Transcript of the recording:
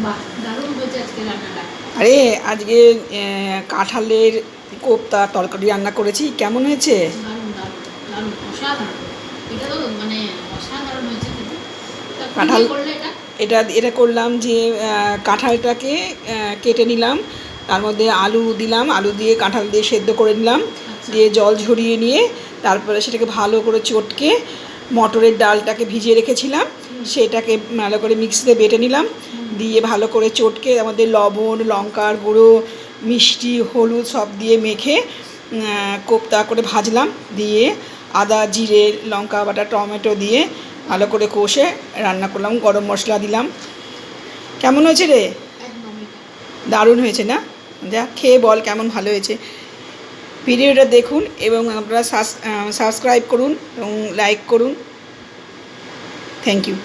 বাহ, দারুণ হয়েছে আজকে রান্নাটা। আরে আজকে কাঁঠালের কোপ্তা তরকারি রান্না করেছি, কেমন হয়েছে? দারুণ দারুণ দারুণ, অসাধারণ। এটা তো মানে অসাধারণ হয়েছে খেতে। তা কি কাঁঠাল, দিয়ে করলে এটা? এটা এটা করলাম যে কাঁঠালটাকে কেটে নিলাম, তার মধ্যে আলু দিলাম, আলু দিয়ে কাঁঠাল দিয়ে সেদ্ধ করে নিলাম, আচ্ছা। দিয়ে জল ঝরিয়ে নিয়ে তারপরে সেটাকে ভালো করে চটকে মটরের ডালটাকে ভিজিয়ে রেখেছিলাম সেটাকে ভালো করে মিক্সিতে বেটে নিলাম, দিয়ে ভালো করে চটকে আমাদের লবণ, লঙ্কার গুঁড়ো, মিষ্টি, হলুদ সব দিয়ে মেখে কোপ্তা করে ভাজলাম, দিয়ে আদা, জিরে, লঙ্কা বাটা, টমেটো দিয়ে ভালো করে কষে রান্না করলাম, গরম মশলা দিলাম। কেমন হয়েছে রে? একদমই। দারুণ হয়েছে না? যা খেয়ে বল কেমন ভালো হয়েছে। ভিডিওটা দেখুন এবং আপনারা সাবস্ক্রাইব করুন এবং লাইক করুন। Thank you.